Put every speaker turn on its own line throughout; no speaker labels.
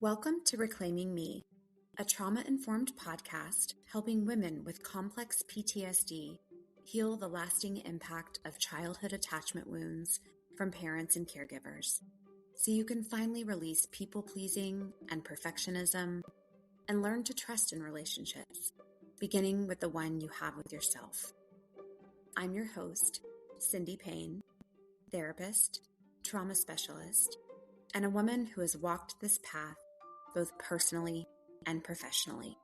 Welcome to Reclaiming Me, a trauma-informed podcast helping women with complex PTSD heal the lasting impact of childhood attachment wounds from parents and caregivers, so you can finally release people-pleasing and perfectionism and learn to trust in relationships, beginning with the one you have with yourself. I'm your host, Cindy Payne, therapist, trauma specialist, and a woman who has walked this path both personally and professionally.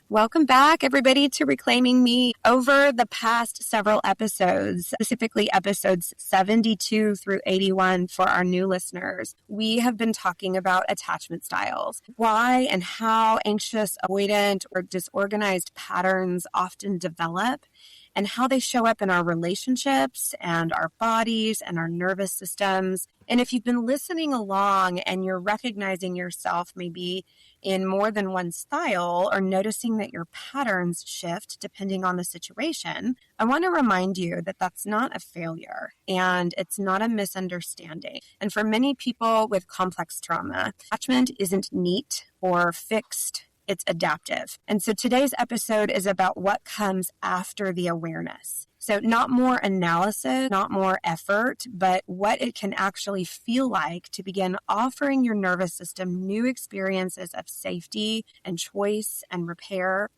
Welcome back, everybody, to Reclaiming Me. Over the past several episodes, specifically episodes 72 through 81 for our new listeners, we have been talking about attachment styles, why and how anxious, avoidant, or disorganized patterns often develop, and how they show up in our relationships and our bodies and our nervous systems. And if you've been listening along and you're recognizing yourself maybe in more than one style or noticing that your patterns shift depending on the situation, I want to remind you that that's not a failure and it's not a misunderstanding. And for many people with complex trauma, attachment isn't neat or fixed. It's adaptive. And so today's episode is about what comes after the awareness. So not more analysis, not more effort, but what it can actually feel like to begin offering your nervous system new experiences of safety and choice and repair.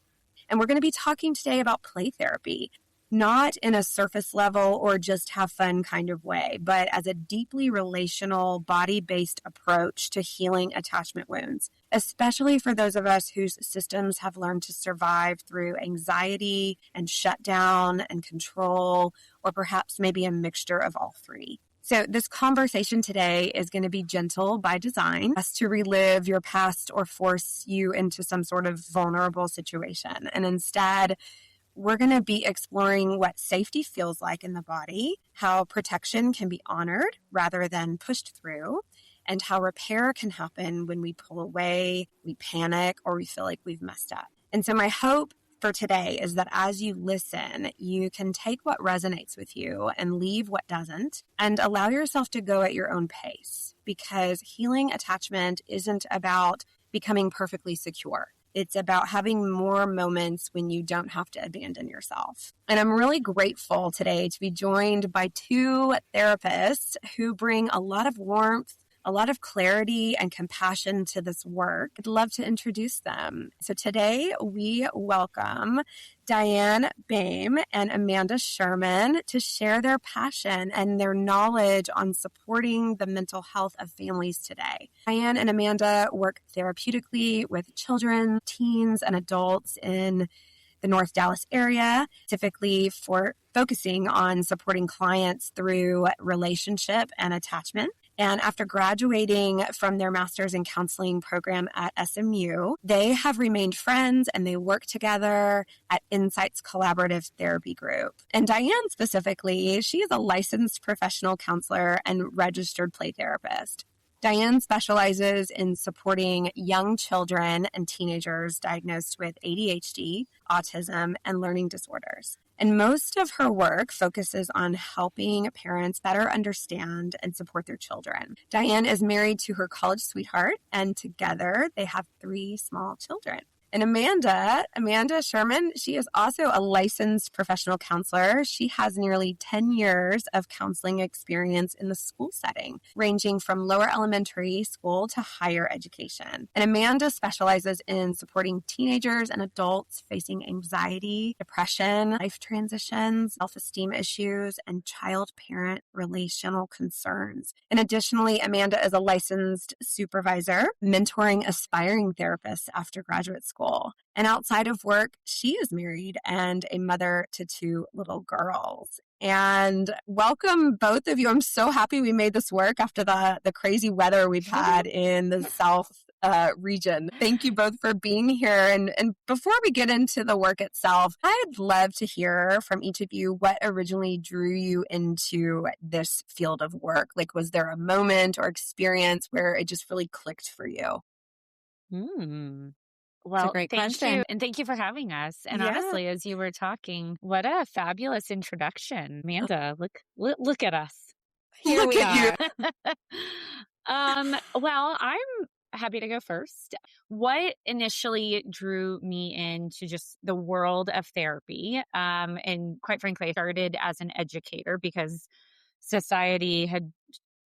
And we're going to be talking today about play therapy, not in a surface level or just have fun kind of way, but as a deeply relational, body-based approach to healing attachment wounds, especially for those of us whose systems have learned to survive through anxiety and shutdown and control, or perhaps maybe a mixture of all three. So this conversation today is going to be gentle by design, as to relive your past or force you into some sort of vulnerable situation. And instead, we're going to be exploring what safety feels like in the body, how protection can be honored rather than pushed through, and how repair can happen when we pull away, we panic, or we feel like we've messed up. And so my hope for today is that as you listen, you can take what resonates with you and leave what doesn't, and allow yourself to go at your own pace, because healing attachment isn't about becoming perfectly secure. It's about having more moments when you don't have to abandon yourself. And I'm really grateful today to be joined by two therapists who bring a lot of warmth, a lot of clarity and compassion to this work. I'd love to introduce them. So today we welcome Diane Boehm and Amanda Sherman to share their passion and their knowledge on supporting the mental health of families today. Diane and Amanda work therapeutically with children, teens, and adults in the North Dallas area, specifically for focusing on supporting clients through relationship and attachment. And after graduating from their master's in counseling program at SMU, they have remained friends and they work together at Insights Collaborative Therapy Group. And Diane specifically, she is a licensed professional counselor and registered play therapist. Diane specializes in supporting young children and teenagers diagnosed with ADHD, autism, and learning disorders. And most of her work focuses on helping parents better understand and support their children. Diane is married to her college sweetheart, and together they have 3 small children. And Amanda Sherman, she is also a licensed professional counselor. She has nearly 10 years of counseling experience in the school setting, ranging from lower elementary school to higher education. And Amanda specializes in supporting teenagers and adults facing anxiety, depression, life transitions, self-esteem issues, and child-parent relational concerns. And additionally, Amanda is a licensed supervisor, mentoring aspiring therapists after graduate school. And outside of work, she is married and a mother to 2 little girls. And welcome, both of you. I'm so happy we made this work after the crazy weather we've had in the South region. Thank you both for being here. And before we get into the work itself, I'd love to hear from each of you what originally drew you into this field of work. Like, was there a moment or experience where it just really clicked for you?
Well,
great
thank
question.
you. And thank you for having us. And honestly, as you were talking, what a fabulous introduction. Amanda, look at us.
Here
Look
we
at
are.
you. Well, I'm happy to go first. What initially drew me into just the world of therapy, and quite frankly, I started as an educator because society had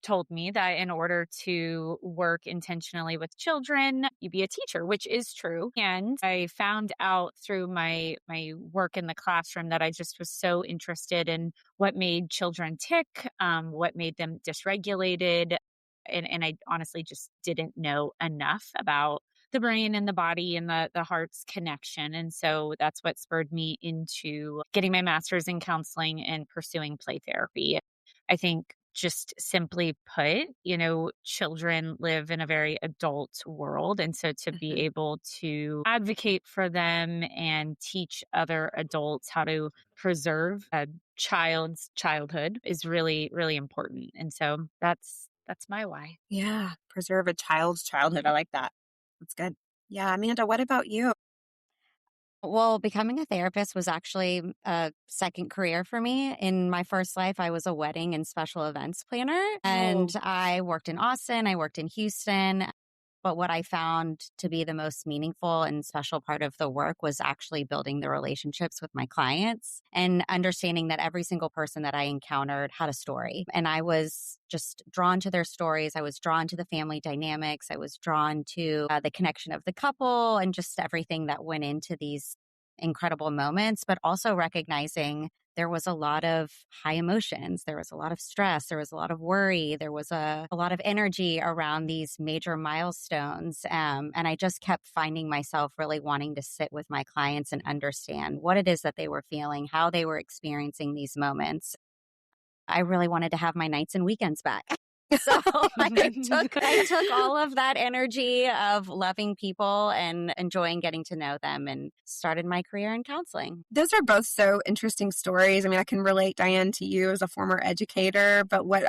told me that in order to work intentionally with children, you be a teacher, which is true. And I found out through my work in the classroom that I just was so interested in what made children tick, what made them dysregulated. And I honestly just didn't know enough about the brain and the body and the heart's connection. And so that's what spurred me into getting my master's in counseling and pursuing play therapy. I think just simply put, children live in a very adult world. And so to be
Mhm.
able to advocate for them and teach other adults how to preserve a child's childhood is really, really important. And so that's my why.
Yeah. Preserve a child's childhood. I like that. That's good. Yeah. Amanda, what about you?
Well, becoming a therapist was actually a second career for me. In my first life, I was a wedding and special events planner, and
Oh,
I worked in Austin, I worked in Houston. But what I found to be the most meaningful and special part of the work was actually building the relationships with my clients and understanding that every single person that I encountered had a story. And I was just drawn to their stories. I was drawn to the family dynamics. I was drawn to the connection of the couple and just everything that went into these incredible moments, but also recognizing there was a lot of high emotions. There was a lot of stress. There was a lot of worry. There was a lot of energy around these major milestones. And I just kept finding myself really wanting to sit with my clients and understand what it is that they were feeling, how they were experiencing these moments. I really wanted to have my nights and weekends back. So I took all of that energy of loving people and enjoying getting to know them and started my career in counseling.
those are both so interesting stories. I mean, I can relate, Diane, to you as a former educator, but what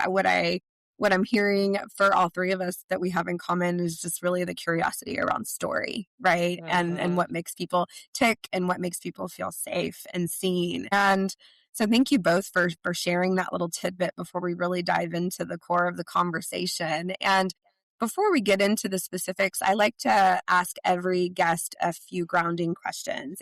I'm hearing for all three of us that we have in common is just really the curiosity around story, right? And
Mhm.
what makes people tick and what makes people feel safe and seen. And so thank you both for sharing that little tidbit before we really dive into the core of the conversation. And before we get into the specifics, I like to ask every guest a few grounding questions.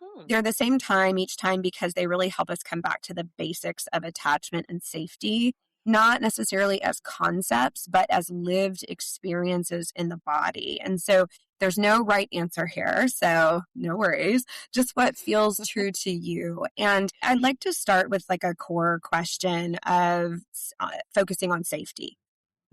Hmm.
They're the same time each time because they really help us come back to the basics of attachment and safety, not necessarily as concepts, but as lived experiences in the body. And so there's no right answer here. So no worries, just what feels true to you. And I'd like to start with like a core question of focusing on safety.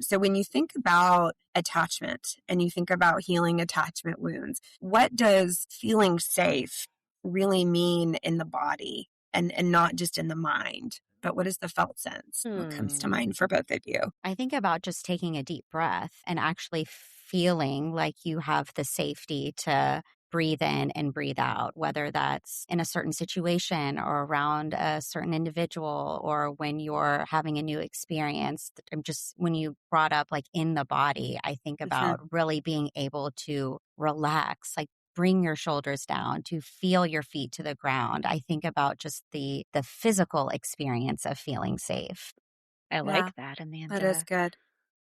So when you think about attachment and you think about healing attachment wounds, what does feeling safe really mean in the body and not just in the mind? But what is the felt sense? What comes to
Hmm.
mind for both of you?
I think about just taking a deep breath and actually feeling like you have the safety to breathe in and breathe out, whether that's in a certain situation or around a certain individual or when you're having a new experience. I'm just, when you brought up like in the body, I think
Mhm.
about really being able to relax, like bring your shoulders down, to feel your feet to the ground. I think about just the physical experience of feeling safe.
I
Yeah,
like that,
that is
Amanda.
good.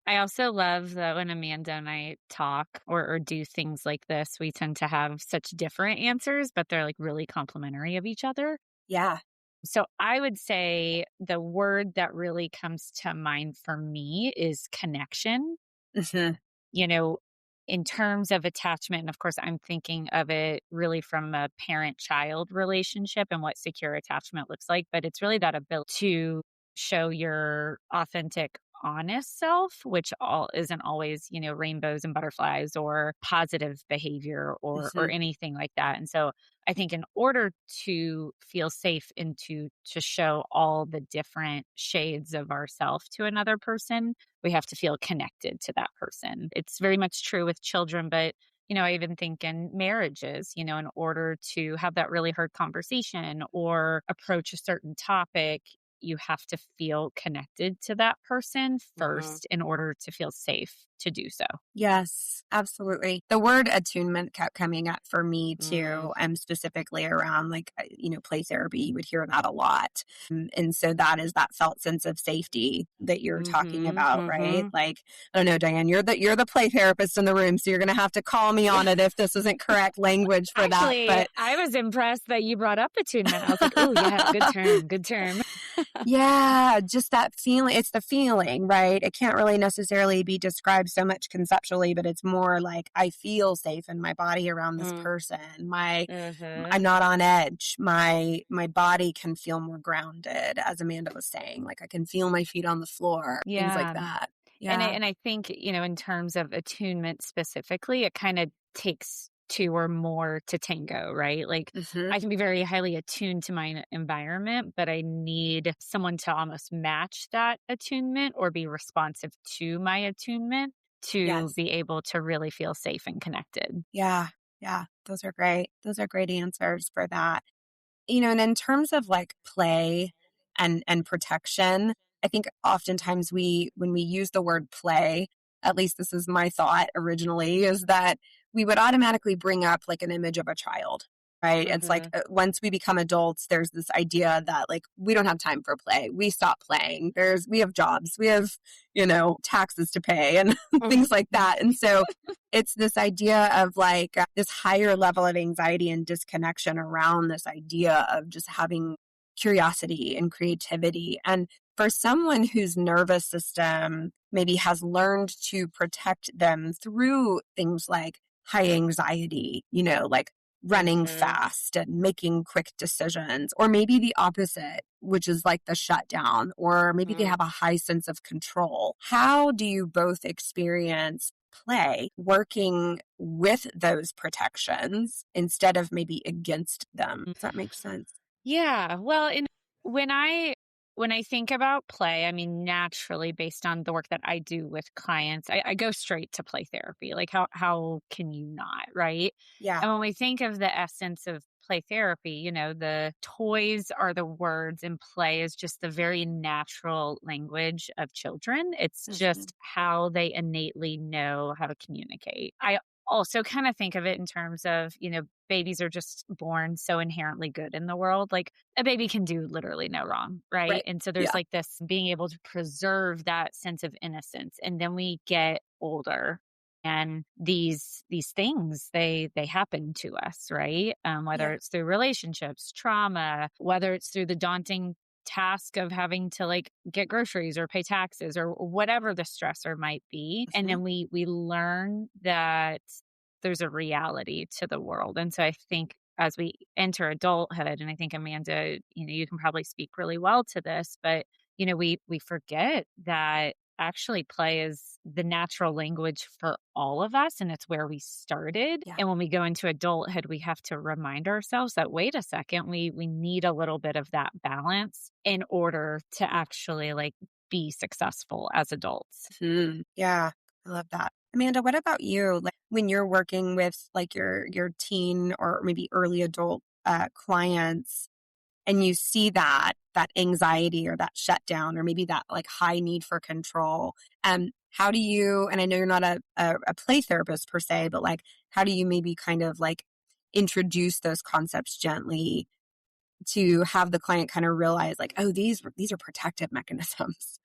I also love that when Amanda and I talk or do things like this, we tend to have such different answers, but they're like really complimentary of each other.
Yeah.
So I would say the word that really comes to mind for me is connection.
Mhm.
You know, in terms of attachment, and of course, I'm thinking of it really from a parent child relationship and what secure attachment looks like. But it's really that ability to show your authentic, honest self, which all isn't always, rainbows and butterflies or positive behavior or
Mhm.
anything like that. And so I think in order to feel safe and to show all the different shades of ourself to another person, we have to feel connected to that person. It's very much true with children, but I even think in marriages, in order to have that really hard conversation or approach a certain topic, you have to feel connected to that person
Mhm.
first in order to feel safe to do so.
Yes, absolutely. The word attunement kept coming up for me
Mm.
too, specifically around play therapy. You would hear that a lot. And so that is that felt sense of safety that you're talking
Mhm.
about, right?
Mhm.
Like, I don't know, Diane, you're the play therapist in the room, so you're going to have to call me on it if this isn't correct language for that.
Actually,
But
I was impressed that you brought up attunement. I was like, oh, yeah, good term, good term.
yeah, just that feeling. It's the feeling, right? It can't really necessarily be described so much conceptually, but it's more like I feel safe in my body around this
Mm.
person.
Mhm.
I'm not on edge. My body can feel more grounded, as Amanda was saying. Like I can feel my feet on the floor, things like
Yeah.
that.
And I
Yeah.
and I think, in terms of attunement specifically, it kind of takes two or more to tango, right? Like
Hmm.
I can be very highly attuned to my environment, but I need someone to almost match that attunement or be responsive to my attunement to
Yes.
be able to really feel safe and connected.
Yeah. Yeah. Those are great. Those are great answers for that. And in terms of like play and protection, I think oftentimes when we use the word play, at least this is my thought originally, is that we would automatically bring up like an image of a child, right? It's like
Mhm.
once we become adults, there's this idea that like we don't have time for play. We stop playing. We have jobs, we have, taxes to pay and things like that. And so it's this idea of like this higher level of anxiety and disconnection around this idea of just having curiosity and creativity. And for someone whose nervous system maybe has learned to protect them through things like high anxiety, like running
Mhm.
fast and making quick decisions, or maybe the opposite, which is like the shutdown, or maybe they
Mm.
have a high sense of control. How do you both experience play working with those protections instead of maybe against them? Does that make sense?
Yeah. Well, when I when I think about play, I mean, naturally, based on the work that I do with clients, I go straight to play therapy. Like, how can you not, right?
Yeah.
And when we think of the essence of play therapy, the toys are the words, and play is just the very natural language of children. It's
Hmm.
just how they innately know how to communicate. I also kind of think of it in terms of, babies are just born so inherently good in the world. Like a baby can do literally no wrong, right?
Right.
And so there's
Yeah.
like this being able to preserve that sense of innocence. And then we get older and these things they happen to us, right? Whether
Yeah.
it's through relationships, trauma, whether it's through the daunting task of having to like get groceries or pay taxes or whatever the stressor might be, and
Hmm.
then we learn that there's a reality to the world. And so I think as we enter adulthood, and I think Amanda, you can probably speak really well to this, but we forget that actually play is the natural language for all of us, and it's where we started.
Yeah.
And when we go into adulthood, we have to remind ourselves that wait a second, we need a little bit of that balance in order to actually like be successful as adults.
Yeah. I love that. Amanda, what about you? Like when you're working with like your teen or maybe early adult clients, and you see that anxiety or that shutdown or maybe that like high need for control, how do you, and I know you're not a play therapist per se, but like how do you maybe kind of like introduce those concepts gently to have the client kind of realize like, oh, these are protective mechanisms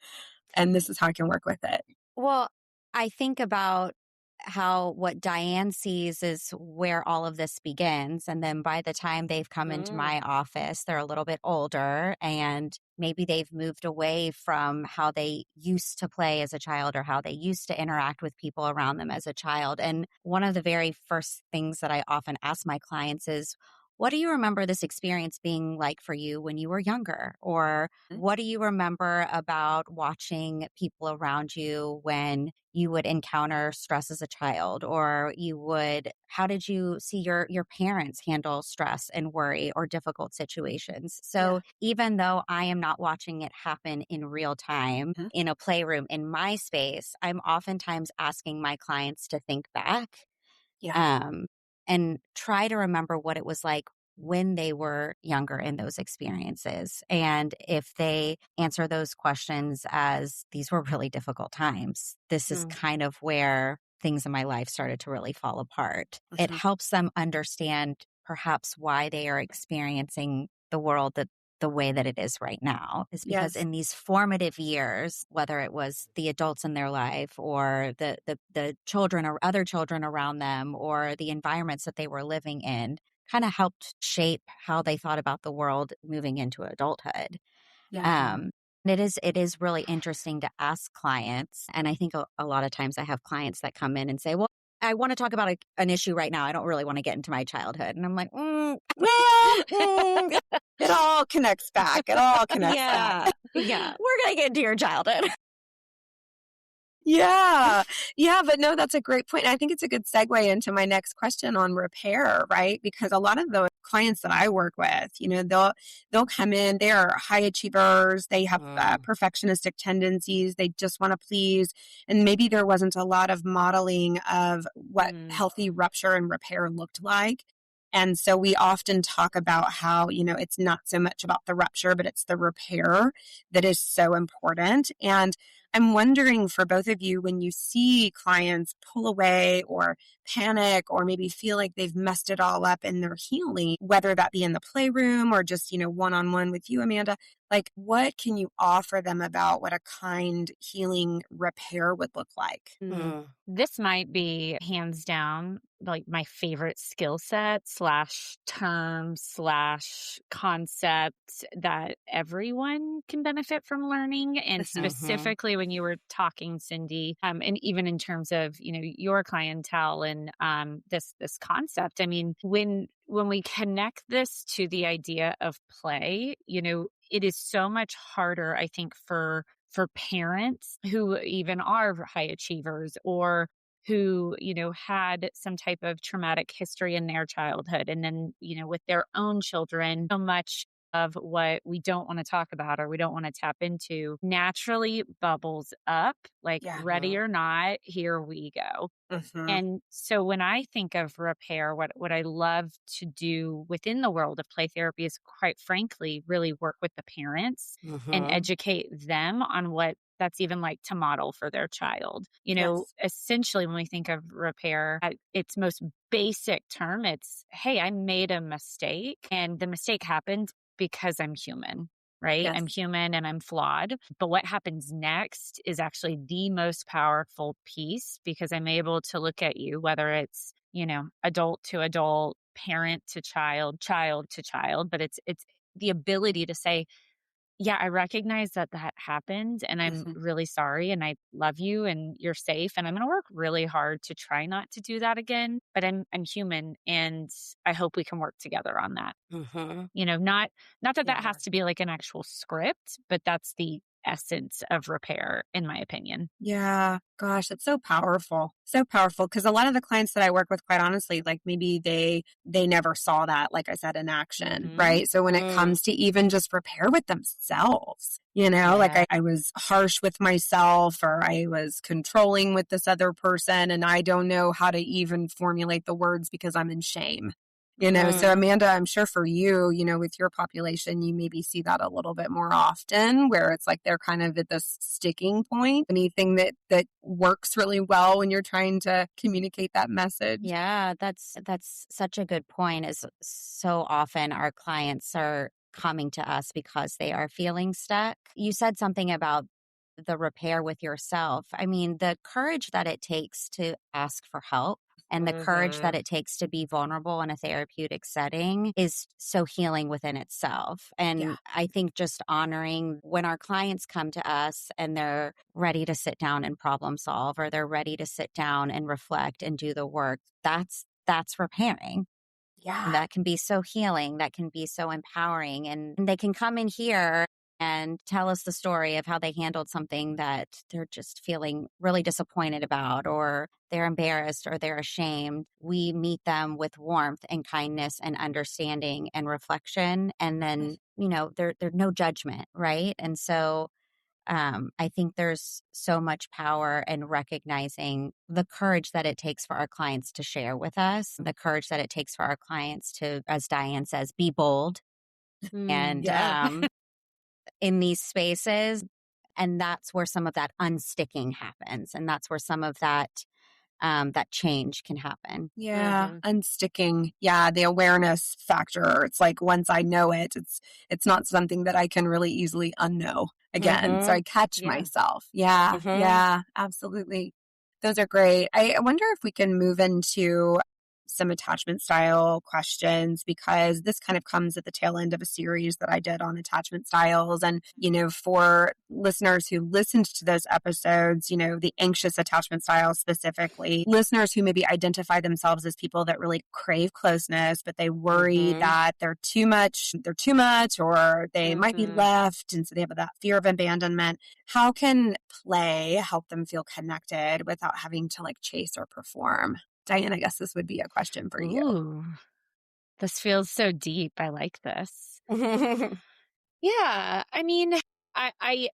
and this is how I can work with it.
Well, I think about how what Diane sees is where all of this begins. And then by the time they've come into
Mm.
my office, they're a little bit older and maybe they've moved away from how they used to play as a child or how they used to interact with people around them as a child. And one of the very first things that I often ask my clients is, what do you remember this experience being like for you when you were younger? Or what do you remember about watching people around you when you would encounter stress as a child? Or how did you see your parents handle stress and worry or difficult situations?
Yeah.
So even though I am not watching it happen in real time
Mhm.
in a playroom in my space, I'm oftentimes asking my clients to think back
Yeah.
um, and try to remember what it was like when they were younger in those experiences. And if they answer those questions as these were really difficult times, this is kind of where things in my life started to really fall apart. It helps them understand perhaps why they are experiencing the world the way that it is right now is because
Yes.
in these formative years, whether it was the adults in their life or the children or other children around them or the environments that they were living in, kind of helped shape how they thought about the world moving into adulthood.
Yeah.
Um, and it is really interesting to ask clients. And I think a lot of times I have clients that come in and say, well, I want to talk about an issue right now. I don't really want to get into my childhood. And I'm like,
Well, it all connects back. It all connects back.
yeah. We're going to get into your childhood.
Yeah. Yeah. But no, that's a great point. I think it's a good segue into my next question on repair, right? Because a lot of the clients that I work with, they'll come in, they are high achievers, they have perfectionistic tendencies, they just want to please. And maybe there wasn't a lot of modeling of what healthy rupture and repair looked like. And so we often talk about how, it's not so much about the rupture, but it's the repair that is so important. And I'm wondering for both of you, when you see clients pull away or panic or maybe feel like they've messed it all up in their healing, whether that be in the playroom or just, one-on-one with you, Amanda, like what can you offer them about what a kind healing repair would look like?
This might be hands down like my favorite skill set slash term slash concept that everyone can benefit from learning. And specifically when you were talking, Cindy, and even in terms of, your clientele and this concept, I mean, when we connect this to the idea of play, it is so much harder, I think, for parents who even are high achievers or who, had some type of traumatic history in their childhood. And then, with their own children, so much of what we don't want to talk about or we don't want to tap into naturally bubbles up like ready or not, here we go. And so when I think of repair, what I love to do within the world of play therapy is quite frankly, really work with the parents and educate them on what that's even like to model for their child. Essentially when we think of repair at its most basic term, it's, hey, I made a mistake and the mistake happened because I'm human. Right?
Yes.
I'm human and I'm flawed. But what happens next is actually the most powerful piece because I'm able to look at you, whether it's, adult to adult, parent to child, child to child, but it's the ability to say, yeah, I recognize that happened and I'm really sorry and I love you and you're safe and I'm going to work really hard to try not to do that again, but I'm human and I hope we can work together on that. Not that has to be like an actual script, but that's the essence of repair in my opinion.
Yeah, gosh, it's so powerful. So powerful because a lot of the clients that I work with, quite honestly, like maybe they never saw that, like I said, in action, right? So when it comes to even just repair with themselves, like I was harsh with myself or I was controlling with this other person and I don't know how to even formulate the words because I'm in shame. So Amanda, I'm sure for you, with your population, you maybe see that a little bit more often where it's like they're kind of at this sticking point. Anything that works really well when you're trying to communicate that message?
Yeah, that's such a good point is so often our clients are coming to us because they are feeling stuck. You said something about the repair with yourself. I mean, the courage that it takes to ask for help and the courage that it takes to be vulnerable in a therapeutic setting is so healing within itself. And I think just honoring when our clients come to us and they're ready to sit down and problem solve, or they're ready to sit down and reflect and do the work, that's repairing.
Yeah.
And that can be so healing, that can be so empowering. And they can come in here and tell us the story of how they handled something that they're just feeling really disappointed about, or they're embarrassed, or they're ashamed. We meet them with warmth and kindness and understanding and reflection. And then, there's no judgment, right? And so I think there's so much power in recognizing the courage that it takes for our clients to share with us, the courage that it takes for our clients to, as Diane says, be bold and
Yeah.
in these spaces. And that's where some of that unsticking happens. And that's where some of that that change can happen.
Yeah, unsticking. Yeah, the awareness factor. It's like once I know it, it's not something that I can really easily unknow again. So I catch
Yeah.
myself. Yeah, yeah, absolutely. Those are great. I wonder if we can move into some attachment style questions because this kind of comes at the tail end of a series that I did on attachment styles. And, for listeners who listened to those episodes, the anxious attachment style specifically, listeners who maybe identify themselves as people that really crave closeness, but they worry that they're too much, or they might be left. And so they have that fear of abandonment. How can play help them feel connected without having to chase or perform? Diane, I guess this would be a question for you.
Ooh, this feels so deep. I like this. Yeah. I mean, I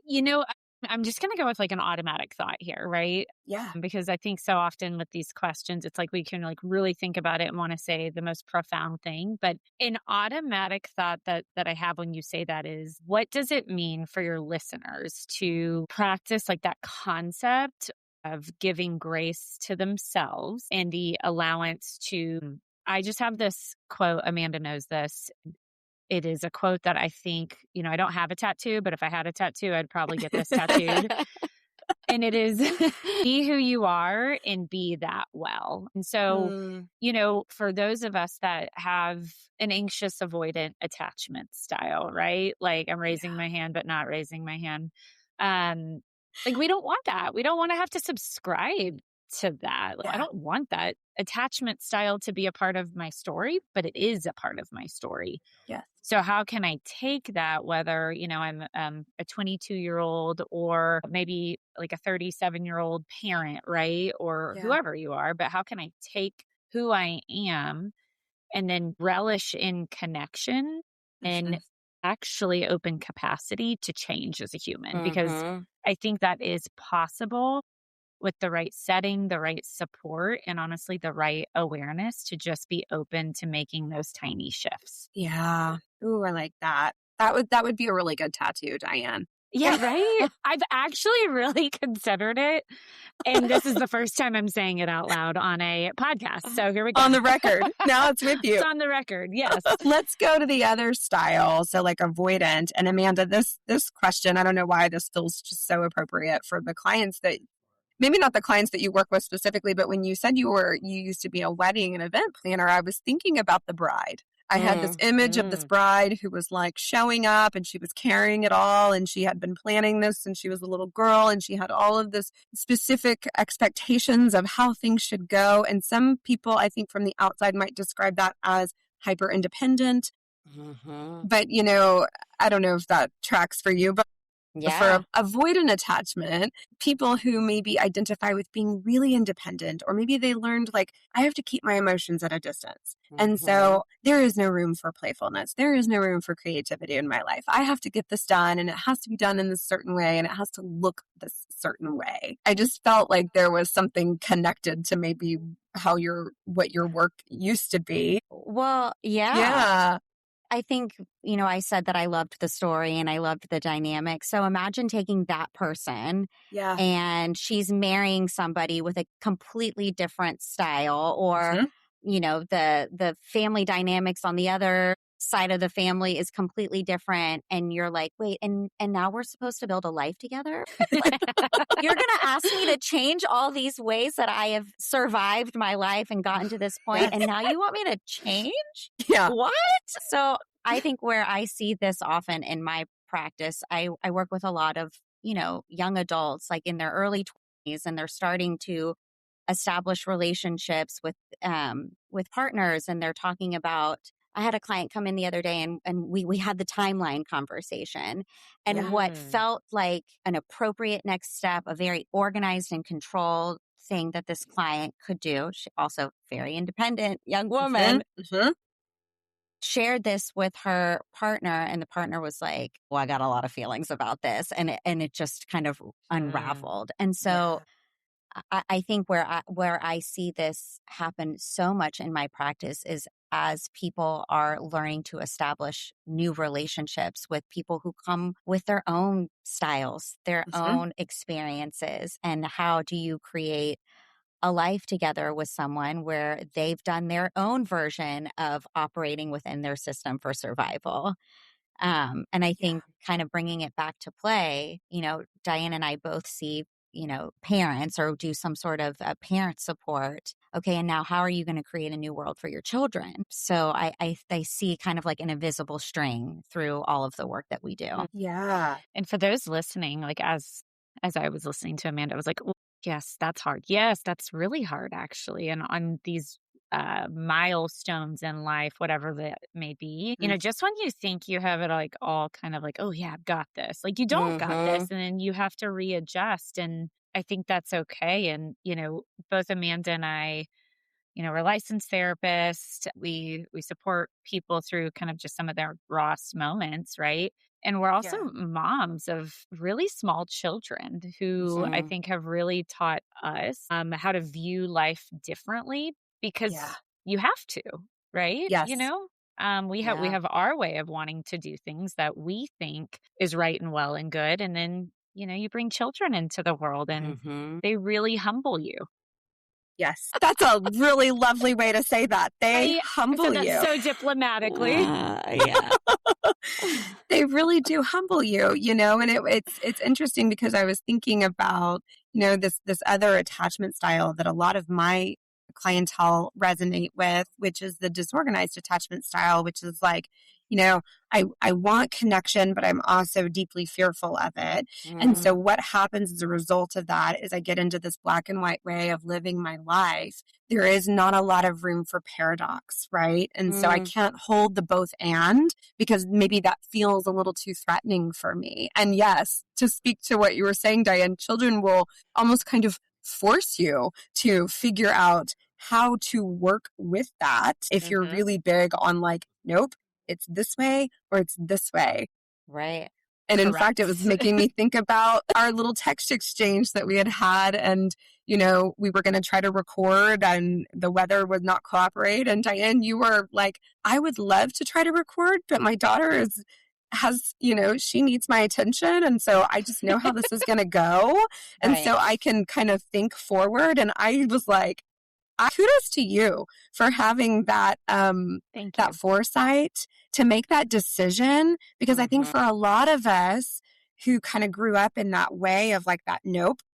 you know, I'm just going to go with an automatic thought here, right?
Yeah.
Because I think so often with these questions, it's we can really think about it and want to say the most profound thing. But an automatic thought that I have when you say that is, what does it mean for your listeners to practice that concept of giving grace to themselves and the allowance to, I just have this quote, Amanda knows this. It is a quote that I think, I don't have a tattoo, but if I had a tattoo, I'd probably get this tattooed. And it is be who you are and be that well. And so, for those of us that have an anxious avoidant attachment style, right? I'm raising my hand, but not raising my hand. We don't want that. We don't want to have to subscribe to that. I don't want that attachment style to be a part of my story, but it is a part of my story.
Yes.
So how can I take that, whether, I'm a 22-year-old or maybe a 37-year-old parent, right? Or whoever you are, but how can I take who I am and then relish in connection and actually open capacity to change as a human? Because I think that is possible with the right setting, the right support, and honestly, the right awareness to just be open to making those tiny shifts.
Yeah. Ooh, I like that. That would be a really good tattoo, Diane.
Yeah, right? I've actually really considered it. And this is the first time I'm saying it out loud on a podcast. So here we go.
On the record. Now it's with you.
It's on the record. Yes.
Let's go to the other style. So avoidant. And Amanda, this question, I don't know why this feels just so appropriate for the clients that, maybe not the clients that you work with specifically, but when you said you used to be a wedding and event planner, I was thinking about the bride. I had this image of this bride who was showing up and she was carrying it all. And she had been planning this since she was a little girl. And she had all of this specific expectations of how things should go. And some people, I think from the outside, might describe that as hyper independent. But, I don't know if that tracks for you, but for avoidant attachment, people who maybe identify with being really independent, or maybe they learned I have to keep my emotions at a distance. And so there is no room for playfulness. There is no room for creativity in my life. I have to get this done and it has to be done in this certain way and it has to look this certain way. I just felt like there was something connected to maybe what your work used to be.
Well, yeah. I think, I said that I loved the story and I loved the dynamic. So imagine taking that person and she's marrying somebody with a completely different style, or, the family dynamics on the other side of the family is completely different. And you're like, wait, and now we're supposed to build a life together? You're going to ask me to change all these ways that I have survived my life and gotten to this point, and now you want me to change?
Yeah.
What? So I think where I see this often in my practice, I work with a lot of, young adults in their early 20s, and they're starting to establish relationships with partners, and they're talking about, I had a client come in the other day and we had the timeline conversation, and what felt like an appropriate next step, a very organized and controlled thing that this client could do. She also very independent young woman. shared this with her partner, and the partner was like, well, I got a lot of feelings about this. And it just kind of unraveled. And so I think where I see this happen so much in my practice is as people are learning to establish new relationships with people who come with their own styles, their own experiences, and how do you create a life together with someone where they've done their own version of operating within their system for survival. And I think kind of bringing it back to play, Diane and I both see, parents or do some sort of parent support. Okay. And now how are you going to create a new world for your children? So I see kind of like an invisible string through all of the work that we do.
Yeah.
And for those listening, like as I was listening to Amanda, I was like, oh, yes, that's hard. Yes, that's really hard, actually. And on these milestones in life, whatever that may be, just when you think you have it like all kind of like, oh yeah, I've got this, like you don't got this, and then you have to readjust. And I think that's okay. And, both Amanda and I, we're licensed therapists. We support people through kind of just some of their rawest moments, right? And we're also moms of really small children who I think have really taught us how to view life differently because you have to, right?
Yes.
We have our way of wanting to do things that we think is right and well and good. And then, you bring children into the world and they really humble you.
Yes. That's a really lovely way to say that. They humble
you. So diplomatically.
They really do humble you, and it's interesting because I was thinking about, this other attachment style that a lot of my clientele resonate with, which is the disorganized attachment style, which is like, I want connection, but I'm also deeply fearful of it. And so what happens as a result of that is I get into this black and white way of living my life. There is not a lot of room for paradox, right? And so I can't hold the both and because maybe that feels a little too threatening for me. And yes, to speak to what you were saying, Diane, children will almost kind of force you to figure out how to work with that if you're really big on like, nope, it's this way or it's this way.
Right.
And in fact, it was making me think about our little text exchange that we had. And, we were going to try to record and the weather would not cooperate. And Diane, you were like, I would love to try to record, but my daughter has, she needs my attention. And so I just know how this is going to go. And so I can kind of think forward. And I was like, kudos to you for having that that foresight to make that decision, because I think for a lot of us who kind of grew up in that way of like that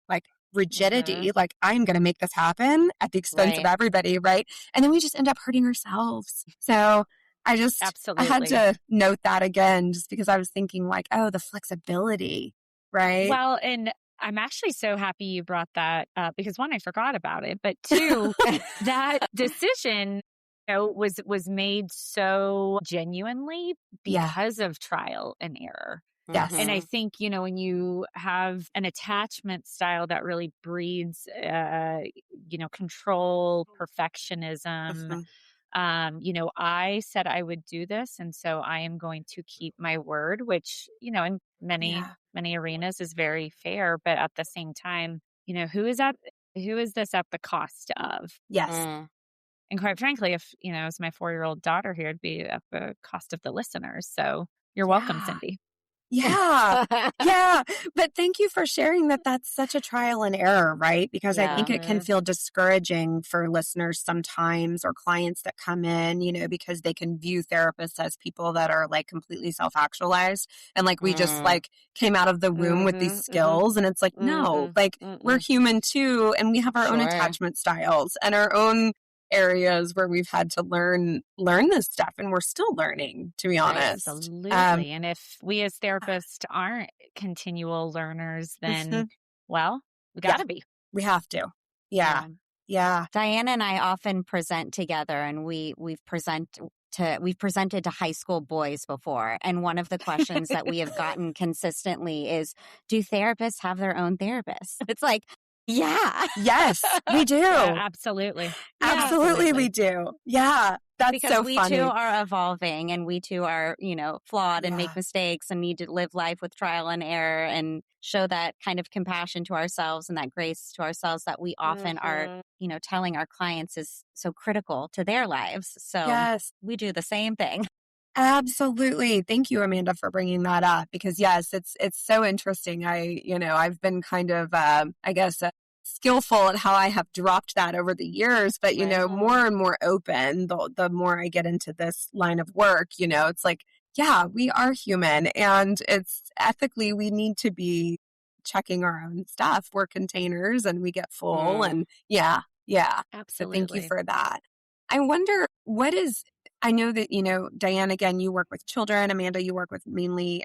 like rigidity, like I'm going to make this happen at the expense of everybody, right? And then we just end up hurting ourselves. So I had to note that again, just because I was thinking like, oh, the flexibility, right?
Well, and I'm actually so happy you brought that up because one, I forgot about it, but two, that decision was made so genuinely because of trial and error.
Yes.
And I think, when you have an attachment style that really breeds, control, perfectionism, I said I would do this. And so I am going to keep my word, which, in many arenas is very fair. But at the same time, who is this at the cost of?
Yes.
And quite frankly, if, as my 4-year-old daughter here, it'd be at the cost of the listeners. So you're welcome, Cindy.
Yeah. But thank you for sharing that. That's such a trial and error, right? Because I think it can feel discouraging for listeners sometimes or clients that come in, because they can view therapists as people that are like completely self-actualized. And like, we just like came out of the womb with these skills. And it's like, no, like we're human too. And we have our own attachment styles and our own areas where we've had to learn this stuff, and we're still learning, to be honest.
Absolutely. And if we as therapists aren't continual learners, then well, we gotta be.
We have to. Yeah.
Diana and I often present together, and we've presented to high school boys before. And one of the questions that we have gotten consistently is, do therapists have their own therapists? It's like, Yeah.
Yes, we do.
Yeah, absolutely.
Absolutely, we do. Yeah. That's
because
so
we
funny.
too are evolving and we too are, flawed and make
Yeah.
mistakes and need to live life with trial and error and show that kind of compassion to ourselves and that grace to ourselves that we often are, telling our clients is so critical to their lives. So
Yes.
we do the same thing.
Absolutely. Thank you, Amanda, for bringing that up because yes, it's so interesting. I've been kind of, I guess, skillful at how I have dropped that over the years, but
Right.
more and more open the more I get into this line of work. It's like, yeah, we are human, and it's ethically we need to be checking our own stuff. We're containers, and we get full, and yeah. So thank you
Absolutely.
for that. I wonder what is I know that, Diane, again, you work with children. Amanda, you work with mainly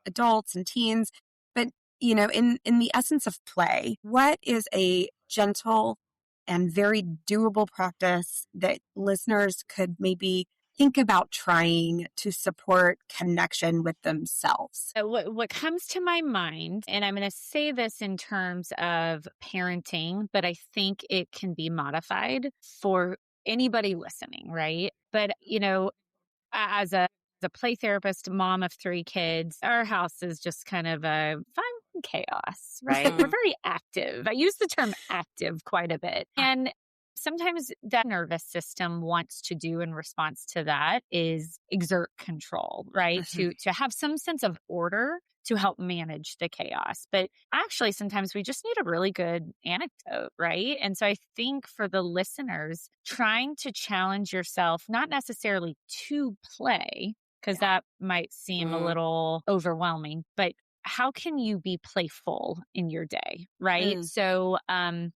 adults and teens. But, in the essence of play, what is a gentle and very doable practice that listeners could maybe think about trying to support connection with themselves?
What comes to my mind, and I'm going to say this in terms of parenting, but I think it can be modified for anybody listening, right? But, as a play therapist, mom of 3 kids, our house is just kind of a fun chaos, right? We're very active. I use the term active quite a bit. And sometimes that nervous system wants to do in response to that is exert control, right? To have some sense of order to help manage the chaos. But actually, sometimes we just need a really good anecdote, right? And so I think for the listeners, trying to challenge yourself, not necessarily to play, because that might seem a little overwhelming, but how can you be playful in your day, right? So, an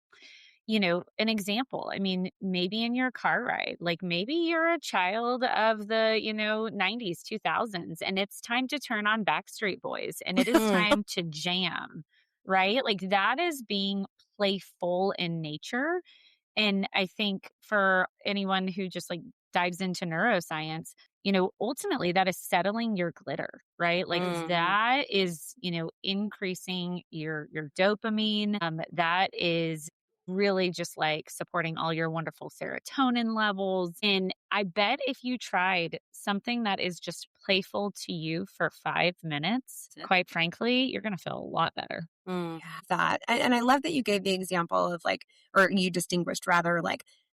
example, I mean, maybe in your car ride, like maybe you're a child of the, 90s, 2000s, and it's time to turn on Backstreet Boys and it is time to jam, right? Like that is being playful in nature. And I think for anyone who just like dives into neuroscience, ultimately that is settling your glitter, right? Like that is, increasing your dopamine. That is really just like supporting all your wonderful serotonin levels. And I bet if you tried something that is just playful to you for 5 minutes, quite frankly, you're going to feel a lot better.
Yeah, that. And I love that you gave the example of or you distinguished rather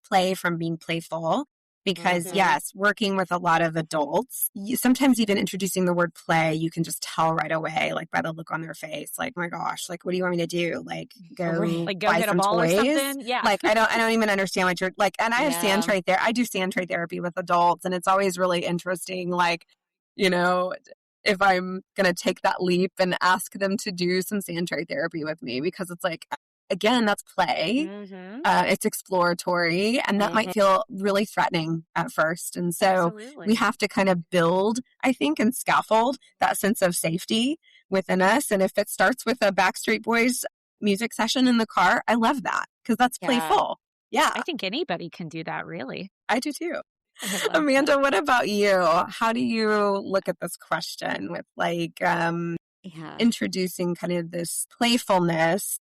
play from being playful. Because yes, working with a lot of adults, sometimes even introducing the word play, you can just tell right away, like by the look on their face, like, my gosh, like, what do you want me to do? Like, go
Like go
buy
get a
some
ball
toys?
or something? Yeah.
Like, I don't even understand what you're like. And I have sand tray there. I do sand tray therapy with adults, and it's always really interesting. Like, you know, if I'm going to take that leap and ask them to do some sand tray therapy with me, because it's like, again, that's play. It's exploratory, and that might feel really threatening at first. And so
Absolutely.
we have to kind of build, I think, and scaffold that sense of safety within us. And if it starts with a Backstreet Boys music session in the car, I love that because that's playful. Yeah,
I think anybody can do that, really.
I do too. Amanda, what about you? How do you look at this question with introducing kind of this playfulness,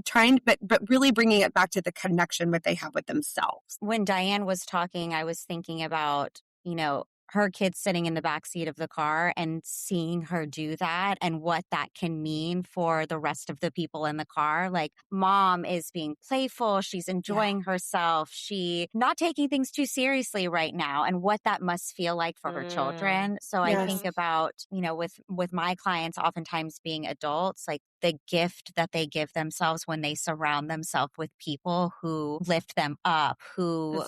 trying, but really bringing it back to the connection that they have with themselves?
When Diane was talking, I was thinking about, her kids sitting in the backseat of the car and seeing her do that and what that can mean for the rest of the people in the car. Like, mom is being playful. She's enjoying herself. She not taking things too seriously right now, and what that must feel like for her children. So I think about, with my clients oftentimes being adults, like the gift that they give themselves when they surround themselves with people who lift them up, who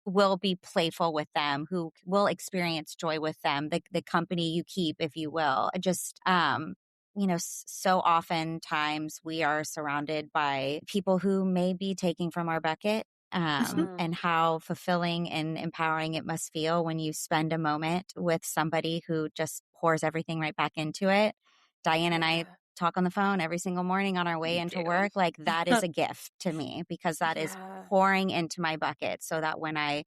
will be playful with them, who will experience joy with them, the company you keep, if you will. Just, so oftentimes we are surrounded by people who may be taking from our bucket. And how fulfilling and empowering it must feel when you spend a moment with somebody who just pours everything right back into it. Diane and I talk on the phone every single morning on our way into work. Like, that is a gift to me because that is pouring into my bucket so that when I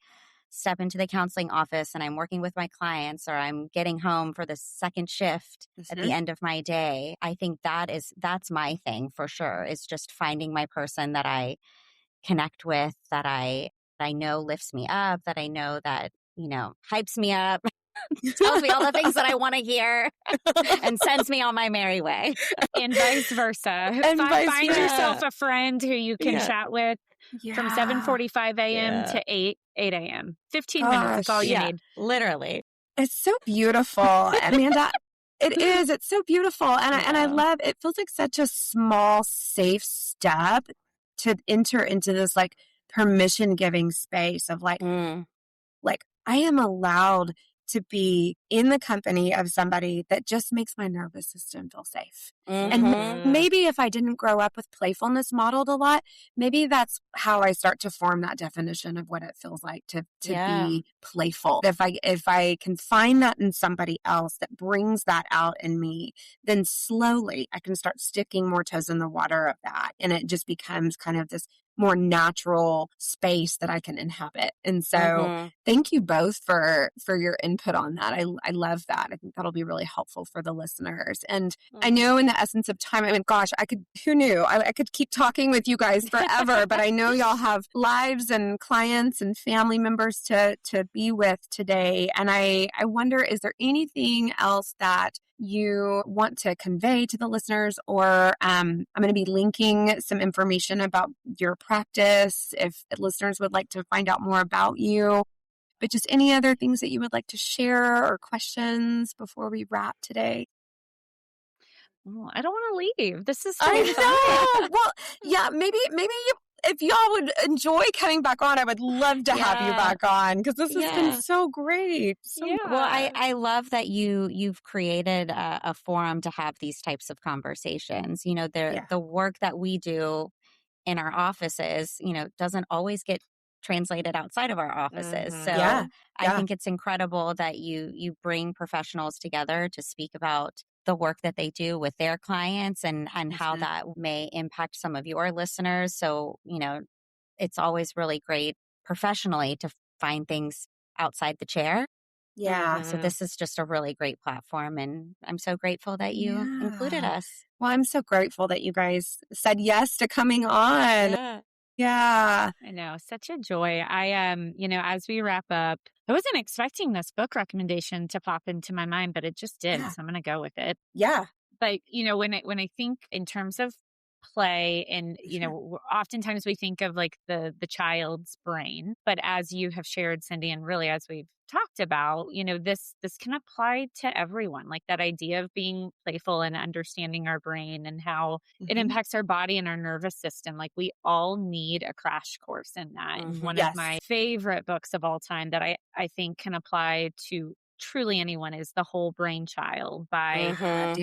step into the counseling office and I'm working with my clients, or I'm getting home for the second shift at the end of my day, I think that's my thing for sure, is just finding my person that I connect with, that I know lifts me up, that I know that, hypes me up, tells me all the things that I want to hear, and sends me on my merry way.
And vice versa. Find yourself a friend who you can chat with from 7:45 a.m. to 8 a.m. 15 minutes is all you need.
Literally.
It's so beautiful, Amanda. It is. It's so beautiful. And I love, it feels like such a small, safe step to enter into this like permission giving space of like I am allowed to be in the company of somebody that just makes my nervous system feel safe. And maybe if I didn't grow up with playfulness modeled a lot, maybe that's how I start to form that definition of what it feels like to be playful. If I can find that in somebody else that brings that out in me, then slowly I can start sticking more toes in the water of that. And it just becomes kind of this more natural space that I can inhabit. And so thank you both for your input on that. I love that. I think that'll be really helpful for the listeners. And I know in the essence of time, I mean, gosh, who knew? I could keep talking with you guys forever, but I know y'all have lives and clients and family members to be with today. And I wonder, is there anything else that you want to convey to the listeners, or I'm going to be linking some information about your practice if listeners would like to find out more about you, but just any other things that you would like to share or questions before we wrap today?
Oh, I don't want to leave. This is
I know. Well, yeah, maybe if y'all would enjoy coming back on, I would love to have you back on, because this has been so great.
Well, I love that you've created a forum to have these types of conversations. The work that we do in our offices, doesn't always get translated outside of our offices. So I think it's incredible that you bring professionals together to speak about the work that they do with their clients and how that may impact some of your listeners. So, it's always really great professionally to find things outside the chair.
Yeah.
So this is just a really great platform, and I'm so grateful that you included us.
Well, I'm so grateful that you guys said yes to coming on. Yeah.
I know. Such a joy. I as we wrap up, I wasn't expecting this book recommendation to pop into my mind, but it just did. So I'm going to go with it.
Yeah.
But, when I think in terms of play and, oftentimes we think of like the child's brain, but as you have shared, Cindy, and really as we've talked about, this can apply to everyone. Like that idea of being playful and understanding our brain and how it impacts our body and our nervous system. Like we all need a crash course in that. And one of my favorite books of all time that I think can apply to truly anyone is The Whole Brain Child by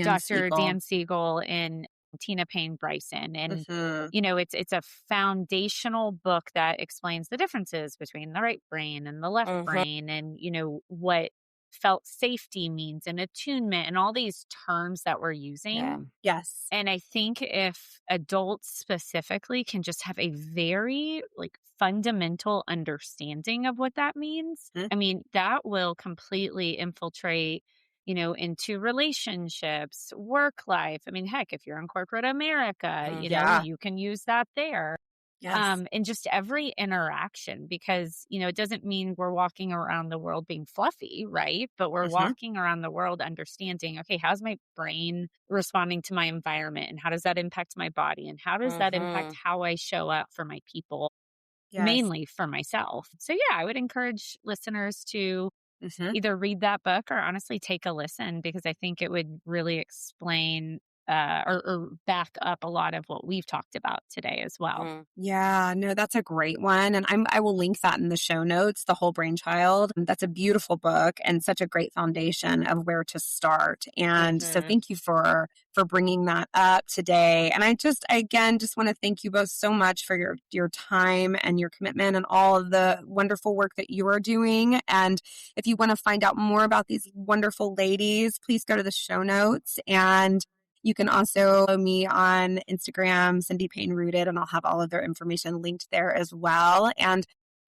Dr. Dan Siegel and Tina Payne Bryson. And, it's a foundational book that explains the differences between the right brain and the left brain and, what felt safety means and attunement and all these terms that we're using.
Yeah. Yes.
And I think if adults specifically can just have a very fundamental understanding of what that means, I mean, that will completely infiltrate into relationships, work life. I mean, heck, if you're in corporate America, you can use that there.
Yes.
And just every interaction, because, it doesn't mean we're walking around the world being fluffy, right? But we're walking around the world understanding, okay, how's my brain responding to my environment? And how does that impact my body? And how does that impact how I show up for my people, mainly for myself? So yeah, I would encourage listeners to either read that book or honestly take a listen, because I think it would really explain or back up a lot of what we've talked about today as well.
Yeah, no, that's a great one. And I will link that in the show notes, The Whole Brain Child. That's a beautiful book and such a great foundation of where to start. And so thank you for bringing that up today. And I just want to thank you both so much for your time and your commitment and all of the wonderful work that you are doing. And if you want to find out more about these wonderful ladies, please go to the show notes, and you can also follow me on Instagram, Cindy Payne Rooted, and I'll have all of their information linked there as well. And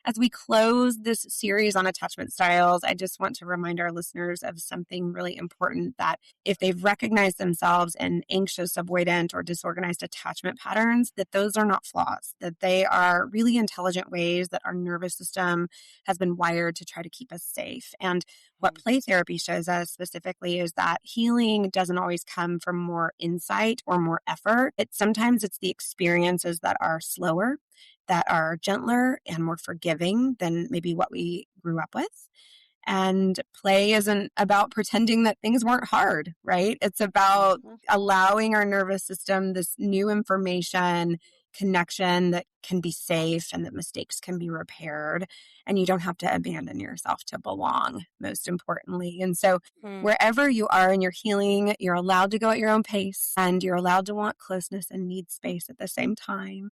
As we close this series on attachment styles, I just want to remind our listeners of something really important, that if they've recognized themselves in anxious, avoidant, or disorganized attachment patterns, that those are not flaws, that they are really intelligent ways that our nervous system has been wired to try to keep us safe. And what play therapy shows us specifically is that healing doesn't always come from more insight or more effort. Sometimes it's the experiences that are slower, that are gentler and more forgiving than maybe what we grew up with. And play isn't about pretending that things weren't hard, right? It's about allowing our nervous system this new information, connection that can be safe and that mistakes can be repaired. And you don't have to abandon yourself to belong, most importantly. And so wherever you are in your healing, you're allowed to go at your own pace, and you're allowed to want closeness and need space at the same time.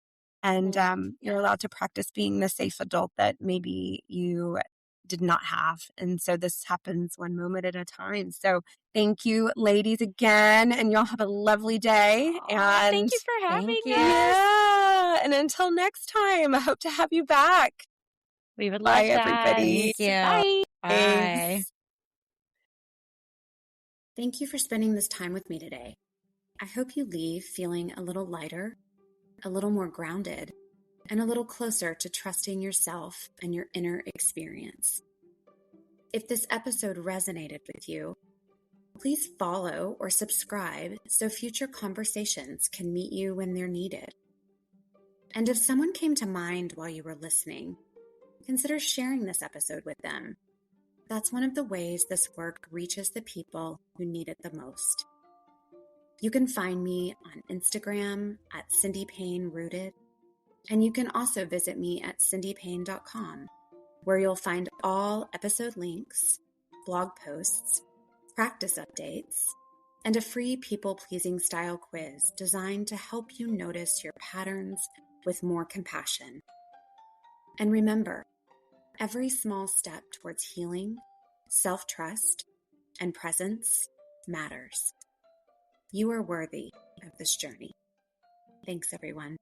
And you're allowed to practice being the safe adult that maybe you did not have. And so this happens one moment at a time. So thank you, ladies, again. And y'all have a lovely day. And
thank you for having us.
Yeah. And until next time, I hope to have you back.
We would love that.
Everybody.
Thank you.
Bye.
Bye.
Thank you for spending this time with me today. I hope you leave feeling a little lighter, a little more grounded, and a little closer to trusting yourself and your inner experience. If this episode resonated with you, please follow or subscribe so future conversations can meet you when they're needed. And if someone came to mind while you were listening, consider sharing this episode with them. That's one of the ways this work reaches the people who need it the most. You can find me on Instagram at Cindy Payne Rooted, and you can also visit me at cindypayne.com, where you'll find all episode links, blog posts, practice updates, and a free people-pleasing style quiz designed to help you notice your patterns with more compassion. And remember, every small step towards healing, self-trust, and presence matters. You are worthy of this journey. Thanks, everyone.